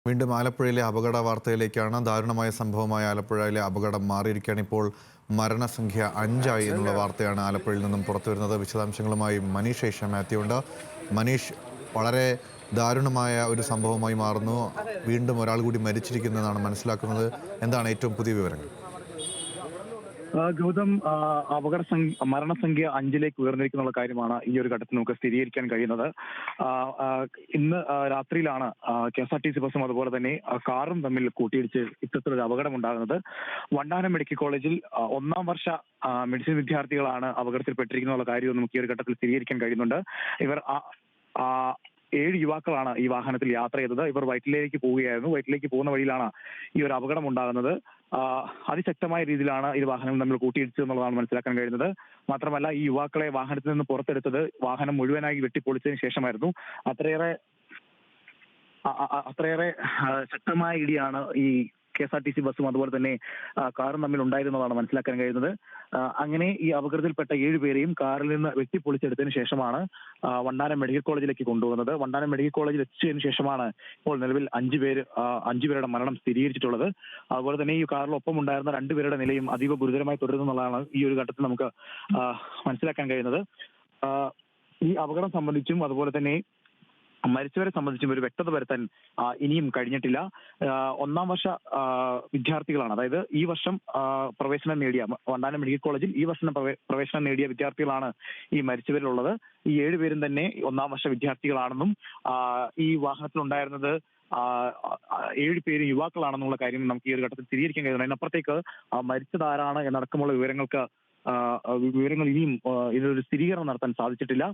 വീണ്ടും ആലപ്പുഴയിലെ അപകട വാർത്തയിലേക്കാണ്. ദാരുണമായ സംഭവമായ ആലപ്പുഴയിലെ അപകടം മാറിയിരിക്കുകയാണ്. ഇപ്പോൾ മരണസംഖ്യ 5 എന്നുള്ള വാർത്തയാണ് ആലപ്പുഴയിൽ നിന്നും പുറത്തുവരുന്നത്. വിശദാംശങ്ങളുമായി മനീഷ് ഏഷ്യ മാത്യു ഉണ്ട്. മനീഷ്, വളരെ ദാരുണമായ ഒരു സംഭവമായി മാറുന്നു. വീണ്ടും ഒരാൾ കൂടി മരിച്ചിരിക്കുന്നതാണ് മനസ്സിലാക്കുന്നത്. എന്താണ് ഏറ്റവും പുതിയ വിവരങ്ങൾ? ഗൗതം, മരണസംഖ്യ 5ലേക്ക് ഉയർന്നിരിക്കുന്ന കാര്യമാണ് ഈ ഒരു ഘട്ടത്തിൽ നമുക്ക് സ്ഥിരീകരിക്കാൻ കഴിയുന്നത്. ആ, ആ, ഇന്ന് രാത്രിയിലാണ് KSRTC ബസ്സും അതുപോലെ തന്നെ കാറും തമ്മിൽ കൂട്ടിയിടിച്ച് ഇത്തരത്തിലൊരു അപകടം ഉണ്ടാകുന്നത്. വണ്ടാനം മെഡിക്കൽ കോളേജിൽ ഒന്നാം വർഷ മെഡിസിൻ വിദ്യാർത്ഥികളാണ് അപകടത്തിൽപ്പെട്ടിരിക്കുന്ന കാര്യം നമുക്ക് ഈ ഒരു ഘട്ടത്തിൽ സ്ഥിരീകരിക്കാൻ കഴിയുന്നുണ്ട്. ഇവർ 7 യുവാക്കളാണ് ഈ വാഹനത്തിൽ യാത്ര ചെയ്തത്. ഇവർ വൈറ്റിലേക്ക് പോവുകയായിരുന്നു. വൈറ്റിലേക്ക് പോകുന്ന വഴിയിലാണ് ഈ ഒരു അപകടം ഉണ്ടാകുന്നത്. അതിശക്തമായ രീതിയിലാണ് ഈ വാഹനം തമ്മിൽ കൂട്ടിയിടിച്ചത് എന്നുള്ളതാണ് മനസ്സിലാക്കാൻ കഴിയുന്നത്. മാത്രമല്ല, ഈ യുവാക്കളെ വാഹനത്തിൽ നിന്ന് പുറത്തെടുത്തത് വാഹനം മുഴുവനായി വെട്ടിപ്പൊളിച്ചതിന് ശേഷമായിരുന്നു. അത്രയേറെ അത്രയേറെ ശക്തമായ ഇടിയാണ് ഈ KSRTC ബസ്സും അതുപോലെ തന്നെ കാറും തമ്മിൽ ഉണ്ടായിരുന്നതാണ് മനസ്സിലാക്കാൻ കഴിയുന്നത്. അങ്ങനെ ഈ അപകടത്തിൽപ്പെട്ട 7 പേരെയും കാറിൽ നിന്ന് വെട്ടിപ്പൊളിച്ചെടുത്തതിന് ശേഷമാണ് വണ്ടാനം മെഡിക്കൽ കോളേജിലേക്ക് കൊണ്ടുവന്നത്. വണ്ടാനം മെഡിക്കൽ കോളേജിൽ എത്തിച്ചതിന് ശേഷമാണ് ഇപ്പോൾ നിലവിൽ 5 പേരുടെ മരണം സ്ഥിരീകരിച്ചിട്ടുള്ളത്. അതുപോലെ തന്നെ ഈ കാറിൽ ഒപ്പം ഉണ്ടായിരുന്ന 2 പേരുടെ നിലയും അതീവ ഗുരുതരമായി തുടരുന്നതാണ് ഈ ഒരു ഘട്ടത്തിൽ നമുക്ക് മനസ്സിലാക്കാൻ കഴിയുന്നത്. ഈ അപകടം സംബന്ധിച്ചും അതുപോലെ തന്നെ മരിച്ചവരെ സംബന്ധിച്ചും ഒരു വ്യക്തത വരുത്താൻ ഇനിയും കഴിഞ്ഞിട്ടില്ല. ഒന്നാം വർഷ വിദ്യാർത്ഥികളാണ്, അതായത് ഈ വർഷം പ്രവേശനം നേടിയ വണ്ടാനം മെഡിക്കൽ കോളേജിൽ ഈ വർഷം പ്രവേശനം നേടിയ വിദ്യാർത്ഥികളാണ് ഈ മരിച്ചവരിലുള്ളത്. ഈ 7 പേരും തന്നെ ഒന്നാം വർഷ വിദ്യാർത്ഥികളാണെന്നും ഈ വാഹനത്തിൽ ഉണ്ടായിരുന്നത് 7 പേര് യുവാക്കളാണെന്നുള്ള കാര്യം നമുക്ക് ഈ ഒരു ഘട്ടത്തിൽ സ്ഥിരീകരിക്കാൻ കഴിയുന്നു. അതിനപ്പുറത്തേക്ക് മരിച്ചതാരാണ് എന്നടക്കമുള്ള വിവരങ്ങൾ ഇനിയും ഇതിനൊരു സ്ഥിരീകരണം നടത്താൻ സാധിച്ചിട്ടില്ല.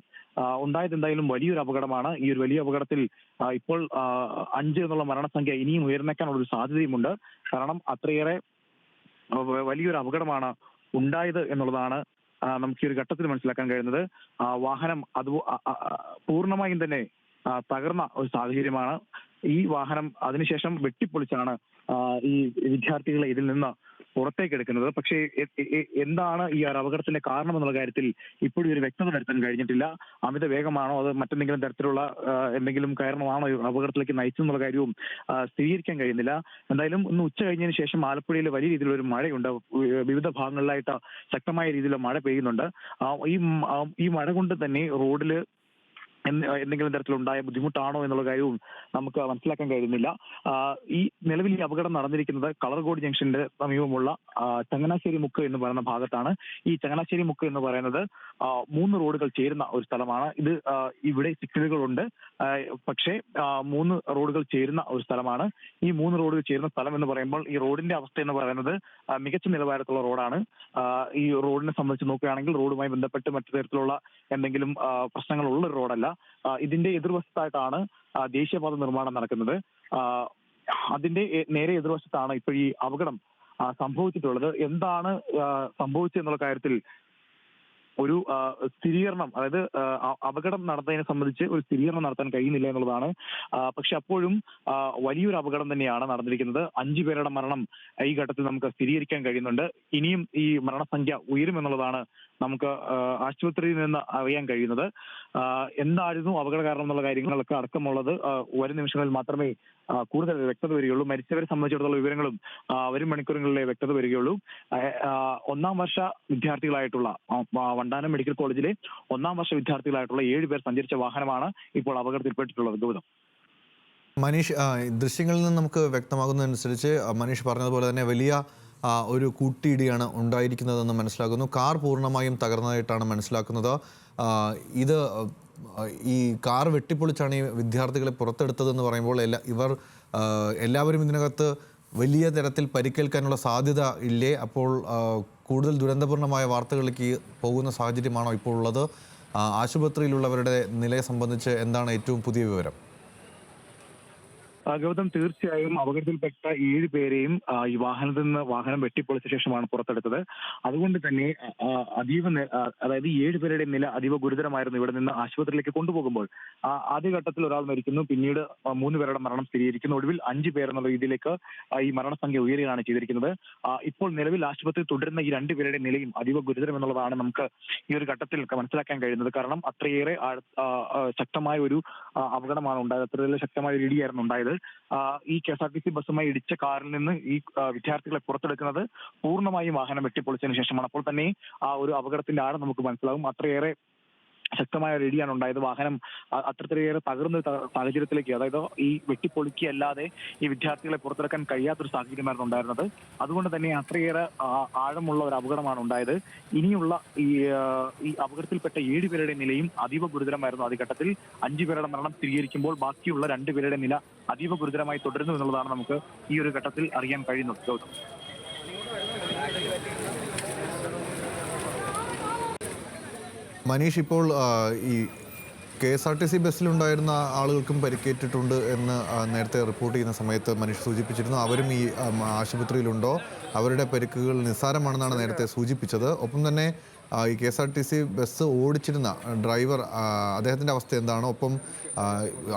ഉണ്ടായത് എന്തായാലും വലിയൊരു അപകടമാണ്. ഈ ഒരു വലിയ അപകടത്തിൽ ഇപ്പോൾ 5 എന്നുള്ള മരണസംഖ്യ ഇനിയും ഉയർന്നേക്കാനുള്ള ഒരു സാധ്യതയുമുണ്ട്. കാരണം അത്രയേറെ വലിയൊരു അപകടമാണ് ഉണ്ടായത് എന്നുള്ളതാണ് നമുക്ക് ഈ ഒരു ഘട്ടത്തിൽ മനസ്സിലാക്കാൻ കഴിയുന്നത്. വാഹനം അത് പൂർണ്ണമായും തന്നെ തകർന്ന ഒരു സാഹചര്യമാണ്. ഈ വാഹനം അതിനുശേഷം വെട്ടിപ്പൊളിച്ചാണ് ഈ വിദ്യാർത്ഥികളെ ഇതിൽ നിന്ന് പുറത്തേക്ക് എടുക്കുന്നത്. പക്ഷേ എന്താണ് ഈ ഒരു അപകടത്തിന്റെ കാരണം എന്നുള്ള കാര്യത്തിൽ ഇപ്പോഴും ഒരു വ്യക്തത വരുത്താൻ കഴിഞ്ഞിട്ടില്ല. അമിത വേഗമാണോ, അത് മറ്റെന്തെങ്കിലും തരത്തിലുള്ള എന്തെങ്കിലും കാരണമാണോ അപകടത്തിലേക്ക് നയിച്ചെന്നുള്ള കാര്യവും സ്ഥിരീകരിക്കാൻ കഴിയുന്നില്ല. എന്തായാലും ഇന്ന് ഉച്ച കഴിഞ്ഞതിന് ശേഷം ആലപ്പുഴയിൽ വലിയ രീതിയിലുള്ള ഒരു മഴയുണ്ട്. വിവിധ ഭാഗങ്ങളിലായിട്ട് ശക്തമായ രീതിയിലുള്ള മഴ പെയ്യുന്നുണ്ട്. ഈ മഴ കൊണ്ട് തന്നെ റോഡിൽ എന്തെങ്കിലും തരത്തിലുണ്ടായ ബുദ്ധിമുട്ടാണോ എന്നുള്ള കാര്യവും നമുക്ക് മനസ്സിലാക്കാൻ കഴിയുന്നില്ല. ഈ നിലവിൽ ഈ അപകടം നടന്നിരിക്കുന്നത് കളർകോട് ജംഗ്ഷന്റെ സമീപമുള്ള ചങ്ങനാശ്ശേരി മുക്ക് എന്ന് പറയുന്ന ഭാഗത്താണ്. ഈ ചങ്ങനാശ്ശേരി മുക്ക് എന്ന് പറയുന്നത് 3 റോഡുകൾ ചേരുന്ന ഒരു സ്ഥലമാണ്. ഇത് ഇവിടെ സിഗ്നലുകളുണ്ട്, പക്ഷേ 3 റോഡുകൾ ചേരുന്ന ഒരു സ്ഥലമാണ്. ഈ 3 റോഡുകൾ ചേരുന്ന സ്ഥലം എന്ന് പറയുമ്പോൾ ഈ റോഡിന്റെ അവസ്ഥ എന്ന് പറയുന്നത് മികച്ച നിലവാരത്തിലുള്ള റോഡാണ്. ഈ റോഡിനെ സംബന്ധിച്ച് നോക്കുകയാണെങ്കിൽ റോഡുമായി ബന്ധപ്പെട്ട് മറ്റു തരത്തിലുള്ള എന്തെങ്കിലും പ്രശ്നങ്ങളുള്ള ഒരു റോഡല്ല. ഇതിന്റെ എതിർവശത്തായിട്ടാണ് ദേശീയപാത നിർമ്മാണം നടക്കുന്നത്. അതിന്റെ നേരെ എതിർവശത്താണ് ഇപ്പോൾ ഈ അപകടം സംഭവിച്ചിട്ടുള്ളത്. എന്താണ് സംഭവിച്ചതെന്നുള്ള കാര്യത്തിൽ ഒരു സ്ഥിരീകരണം, അതായത് അപകടം നടന്നതിനെ സംബന്ധിച്ച് ഒരു സ്ഥിരീകരണം നടത്താൻ കഴിയുന്നില്ല എന്നുള്ളതാണ്. പക്ഷെ അപ്പോഴും വലിയൊരു അപകടം തന്നെയാണ് നടന്നിരിക്കുന്നത്. 5 പേരുടെ മരണം ഈ ഘട്ടത്തിൽ നമുക്ക് സ്ഥിരീകരിക്കാൻ കഴിയുന്നുണ്ട്. ഇനിയും ഈ മരണസംഖ്യ ഉയരുമെന്നുള്ളതാണ് നമുക്ക് ആശുപത്രിയിൽ നിന്ന് അറിയാൻ കഴിയുന്നത്. എന്തായിരുന്നു അപകട കാരണം എന്നുള്ള കാര്യങ്ങളൊക്കെ അടക്കമുള്ളത് വരും നിമിഷങ്ങളിൽ മാത്രമേ കൂടുതൽ വ്യക്തത വരികയുള്ളൂ. മരിച്ചവരെ സംബന്ധിച്ചിടത്തോളം വിവരങ്ങളും വരും മണിക്കൂറുകളിലെ വ്യക്തത വരികയുള്ളൂ. ഒന്നാം വർഷ വിദ്യാർത്ഥികളായിട്ടുള്ള വണ്ടാനം മെഡിക്കൽ കോളേജിലെ ഒന്നാം വർഷ വിദ്യാർത്ഥികളായിട്ടുള്ള 7 പേർ സഞ്ചരിച്ച വാഹനമാണ് ഇപ്പോൾ അപകടത്തിൽപ്പെട്ടിട്ടുള്ളത്. ഗൗതം, മനീഷ്, ദൃശ്യങ്ങളിൽ നിന്ന് നമുക്ക് വ്യക്തമാകുന്നതനുസരിച്ച് മനീഷ് പറഞ്ഞതുപോലെ തന്നെ വലിയ ഒരു കൂട്ടിയിടിയാണ് ഉണ്ടായിരിക്കുന്നതെന്ന് മനസ്സിലാക്കുന്നു. കാർ പൂർണ്ണമായും തകർന്നതായിട്ടാണ് മനസ്സിലാക്കുന്നത്. ഇത് ഈ കാർ വെട്ടിപ്പൊളിച്ചാണ് ഈ വിദ്യാർത്ഥികളെ പുറത്തെടുത്തതെന്ന് പറയുമ്പോൾ എല്ലാവരും ഇതിനകത്ത് വലിയ തരത്തിൽ പരിക്കേൽക്കാനുള്ള സാധ്യത ഇല്ലേ? അപ്പോൾ കൂടുതൽ ദുരന്തപൂർണമായ വാർത്തകളിലേക്ക് പോകുന്ന സാഹചര്യമാണോ ഇപ്പോൾ ഉള്ളത്? ആശുപത്രിയിലുള്ളവരുടെ നിലയെ സംബന്ധിച്ച് എന്താണ് ഏറ്റവും പുതിയ വിവരം? ഗൗതം, തീർച്ചയായും അപകടത്തിൽപ്പെട്ട 7 പേരെയും ഈ വാഹനത്തിൽ നിന്ന് വാഹനം വെട്ടിപ്പൊളിച്ച ശേഷമാണ് പുറത്തെടുത്തത്. അതുകൊണ്ട് തന്നെ അതായത് ഈ 7 പേരുടെ നില അതീവ ഗുരുതരമായിരുന്നു. ഇവിടെ നിന്ന് ആശുപത്രിയിലേക്ക് കൊണ്ടുപോകുമ്പോൾ ആദ്യഘട്ടത്തിൽ ഒരാൾ മരിക്കുന്നു, പിന്നീട് 3 പേരുടെ മരണം സ്ഥിരീകരിക്കുന്നു. ഒടുവിൽ 5 പേർ എന്നുള്ള രീതിയിലേക്ക് ഈ മരണസംഖ്യ ഉയരുകയാണ് ചെയ്തിരിക്കുന്നത്. ഇപ്പോൾ നിലവിൽ ആശുപത്രിയിൽ തുടരുന്ന ഈ 2 പേരുടെ നിലയും അതീവ ഗുരുതരം എന്നുള്ളതാണ് നമുക്ക് ഈ ഒരു ഘട്ടത്തിൽ മനസ്സിലാക്കാൻ കഴിയുന്നത്. കാരണം അത്രയേറെ ശക്തമായ ഒരു അപകടമാണ് ഉണ്ടായത്. അത്രയേറെ ശക്തമായ ഒരു ഇടിയായിരുന്നു ഉണ്ടായത്. ഈ KSRTC ബസ്സുമായി ഇടിച്ച കാറിൽ നിന്ന് ഈ വിദ്യാർത്ഥികളെ പുറത്തെടുക്കുന്നത് പൂർണ്ണമായും വാഹനം വെട്ടിപ്പൊളിച്ചതിന് ശേഷമാണ്. അപ്പോൾ തന്നെ ആ ഒരു അപകടത്തിന്റെ ആഴം നമുക്ക് മനസ്സിലാകും. അത്രയേറെ ശക്തമായ ഒരു ഇടിയാണ് ഉണ്ടായത്. വാഹനം അത്രയേറെ തകർന്ന സാഹചര്യത്തിലേക്ക്, അതായത് ഈ വെട്ടിപ്പൊളിക്കല്ലാതെ ഈ വിദ്യാർത്ഥികളെ പുറത്തിറക്കാൻ കഴിയാത്തൊരു സാഹചര്യമായിരുന്നു ഉണ്ടായിരുന്നത്. അതുകൊണ്ട് തന്നെ അത്രയേറെ ആഴമുള്ള ഒരു അപകടമാണ് ഉണ്ടായത്. ഇനിയുള്ള ഈ അപകടത്തിൽപ്പെട്ട 7 പേരുടെ നിലയും അതീവ ഗുരുതരമായിരുന്നു. ആദ്യഘട്ടത്തിൽ 5 പേരുടെ മരണം സ്ഥിരീകരിക്കുമ്പോൾ ബാക്കിയുള്ള 2 പേരുടെ നില അതീവ ഗുരുതരമായി തുടരുന്നു എന്നുള്ളതാണ് നമുക്ക് ഈ ഒരു ഘട്ടത്തിൽ അറിയാൻ കഴിയുന്നത്. ഗൗതം, മനീഷ്, ഇപ്പോൾ ഈ KSRTC ബസ്സിലുണ്ടായിരുന്ന ആളുകൾക്കും പരിക്കേറ്റിട്ടുണ്ട് എന്ന് നേരത്തെ റിപ്പോർട്ട് ചെയ്യുന്ന സമയത്ത് മനീഷ് സൂചിപ്പിച്ചിരുന്നു. അവരും ഈ ആശുപത്രിയിലുണ്ടോ? അവരുടെ പരിക്കുകൾ നിസ്സാരമാണെന്നാണ് നേരത്തെ സൂചിപ്പിച്ചത്. ഒപ്പം തന്നെ ഈ KSRTC ബസ് ഓടിച്ചിരുന്ന ഡ്രൈവർ, അദ്ദേഹത്തിൻ്റെ അവസ്ഥ എന്താണ്? ഒപ്പം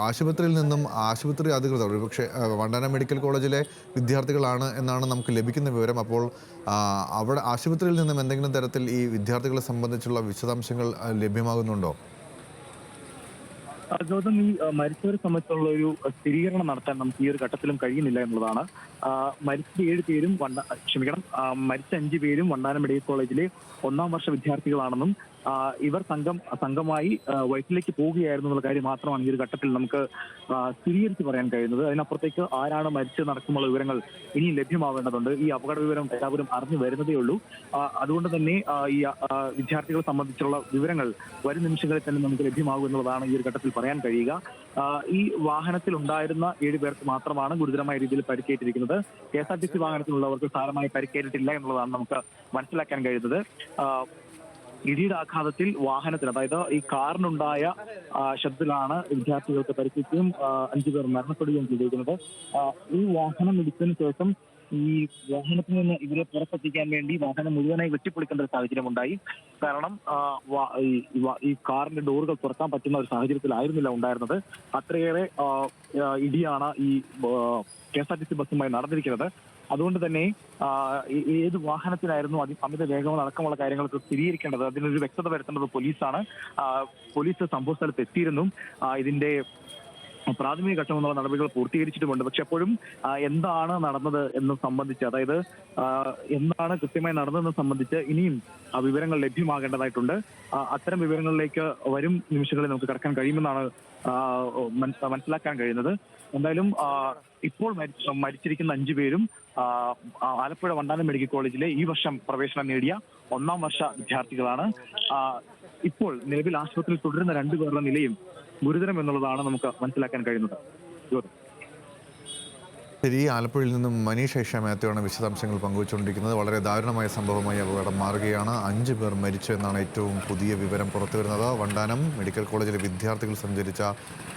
ആശുപത്രിയിൽ നിന്നും ആശുപത്രി അധികൃതർ, ഒരുപക്ഷെ വണ്ടാനം മെഡിക്കൽ കോളേജിലെ വിദ്യാർത്ഥികളാണ് എന്നാണ് നമുക്ക് ലഭിക്കുന്ന വിവരം. അപ്പോൾ അവിടെ ആശുപത്രിയിൽ നിന്നും എന്തെങ്കിലും തരത്തിൽ ഈ വിദ്യാർത്ഥികളെ സംബന്ധിച്ചുള്ള വിശദാംശങ്ങൾ ലഭ്യമാകുന്നുണ്ടോ? ഗൗതം, ഈ മരിച്ചവരെ സംബന്ധിച്ചുള്ള ഒരു സ്ഥിരീകരണം നടത്താൻ നമുക്ക് ഈ ഒരു ഘട്ടത്തിലും കഴിയുന്നില്ല എന്നുള്ളതാണ്. മരിച്ച 7 പേരും മരിച്ച 5 പേരും വണ്ടാനം മെഡിക്കൽ കോളേജിലെ 1ാം വർഷ വിദ്യാർത്ഥികളാണെന്നും ഇവർ സംഘമായി വയറ്റിലേക്ക് പോവുകയായിരുന്നു എന്നുള്ള കാര്യം മാത്രമാണ് ഈ ഒരു ഘട്ടത്തിൽ നമുക്ക് സ്ഥിരീകരിച്ച് പറയാൻ കഴിയുന്നത്. അതിനപ്പുറത്തേക്ക് ആരാണ് മരിച്ചതടക്കമുള്ള വിവരങ്ങൾ ഇനിയും ലഭ്യമാവേണ്ടതുണ്ട്. ഈ അപകട വിവരം എല്ലാവരും അറിഞ്ഞു വരുന്നതേ ഉള്ളൂ. അതുകൊണ്ട് തന്നെ ഈ വിദ്യാർത്ഥികളെ സംബന്ധിച്ചുള്ള വിവരങ്ങൾ വരും നിമിഷങ്ങളിൽ തന്നെ നമുക്ക് ലഭ്യമാകും എന്നുള്ളതാണ് ഈ ഒരു ഘട്ടത്തിൽ പറയാൻ കഴിയുക. ഈ വാഹനത്തിൽ ഉണ്ടായിരുന്ന 7 പേർക്ക് മാത്രമാണ് ഗുരുതരമായ രീതിയിൽ പരിക്കേറ്റിരിക്കുന്നത്. KSRTC വാഹനത്തിലുള്ളവർക്ക് സാരമായി പരിക്കേറ്റിട്ടില്ല എന്നുള്ളതാണ് നമുക്ക് മനസ്സിലാക്കാൻ കഴിയുന്നത്. ഇടിയുടെ ആഘാതത്തിൽ വാഹനത്തിന്, അതായത് ഈ കാറിനുണ്ടായ ശബ്ദത്തിലാണ് വിദ്യാർത്ഥികൾക്ക് പരിക്കേറ്റുകയും 5 പേർ മരണപ്പെടുകയും ചെയ്തിരിക്കുന്നത്. ഈ വാഹനം ഇടിച്ചതിന് ശേഷം ഈ വാഹനത്തിൽ നിന്ന് ഇവരെ പുറത്തെത്തിക്കാൻ വേണ്ടി വാഹനം മുഴുവനായി വെട്ടിപ്പൊളിക്കേണ്ട ഒരു സാഹചര്യം ഉണ്ടായി. കാരണം ഈ കാറിന്റെ ഡോറുകൾ തുറക്കാൻ പറ്റുന്ന ഒരു സാഹചര്യത്തിലായിരുന്നില്ല ഉണ്ടായിരുന്നത്. അത്രയേറെ ഇടിയാണ് ഈ KSRTC ബസ്സുമായി നടന്നിരിക്കുന്നത്. അതുകൊണ്ട് തന്നെ ഏത് വാഹനത്തിലായിരുന്നു അമിത വേഗം അടക്കമുള്ള കാര്യങ്ങളൊക്കെ സ്ഥിരീകരിക്കേണ്ടത്, അതിനൊരു വ്യക്തത വരുത്തേണ്ടത് പോലീസാണ്. പോലീസ് സംഭവ സ്ഥലത്ത് എത്തിയിരുന്നു. ഇതിന്റെ പ്രാഥമിക ഘട്ടമെന്നുള്ള നടപടികൾ പൂർത്തീകരിച്ചിട്ടുമുണ്ട്. പക്ഷെ അപ്പോഴും എന്താണ് നടന്നത് എന്ന് സംബന്ധിച്ച്, അതായത് എന്താണ് കൃത്യമായി നടന്നതെന്ന് സംബന്ധിച്ച് ഇനിയും വിവരങ്ങൾ ലഭ്യമാകേണ്ടതായിട്ടുണ്ട്. അത്തരം വിവരങ്ങളിലേക്ക് വരും നിമിഷങ്ങളിൽ നമുക്ക് കടക്കാൻ കഴിയുമെന്നാണ് മനസ്സിലാക്കാൻ കഴിയുന്നത്. എന്തായാലും ഇപ്പോൾ മരിച്ചിരിക്കുന്ന 5 പേരും ആലപ്പുഴ വണ്ടാനം മെഡിക്കൽ കോളേജിലെ ഈ വർഷം പ്രവേശനം നേടിയ 1ാം വർഷ വിദ്യാർത്ഥികളാണ്. ഇപ്പോൾ നിലവിൽ ആശുപത്രിയിൽ തുടരുന്ന 2 പേരുടെ നിലയും ഗുരുതരം എന്നുള്ളതാണ് നമുക്ക് മനസ്സിലാക്കാൻ കഴിയുന്നത്. ശരി, ആലപ്പുഴയിൽ നിന്നും മനീഷ് ഐഷ മാത്യുവാണ് വിശദാംശങ്ങൾ പങ്കുവച്ചുകൊണ്ടിരിക്കുന്നത്. വളരെ ദാരുണമായ സംഭവമായി അപകടം മാറുകയാണ്. 5 പേർ മരിച്ചു എന്നാണ് ഏറ്റവും പുതിയ വിവരം പുറത്തുവരുന്നത്. വണ്ടാനം മെഡിക്കൽ കോളേജിലെ വിദ്യാർത്ഥികൾ സഞ്ചരിച്ച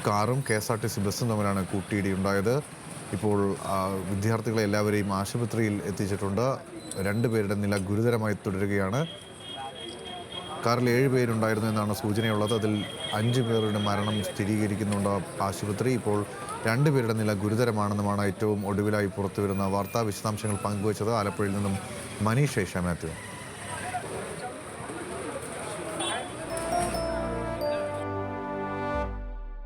കാറും KSRTC ബസ്സും തമ്മിലാണ് കൂട്ടിയിടിയുണ്ടായത്. ഇപ്പോൾ വിദ്യാർത്ഥികളെ എല്ലാവരെയും ആശുപത്രിയിൽ എത്തിച്ചിട്ടുണ്ട്. 2 പേരുടെ നില ഗുരുതരമായി തുടരുകയാണ്. കാറിൽ 7 പേരുണ്ടായിരുന്നു എന്നാണ് സൂചനയുള്ളത്. അതിൽ 5 പേരുടെ മരണം സ്ഥിരീകരിക്കുന്നുണ്ട് ആശുപത്രി. ഇപ്പോൾ 2 പേരുടെ നില ഗുരുതരമാണെന്നുമാണ് ഏറ്റവും ഒടുവിലായി പുറത്തുവരുന്ന വാർത്താ. വിശദാംശങ്ങൾ പങ്കുവച്ചത് ആലപ്പുഴയിൽ നിന്നും മനീഷ് ഐഷ മാത്യു.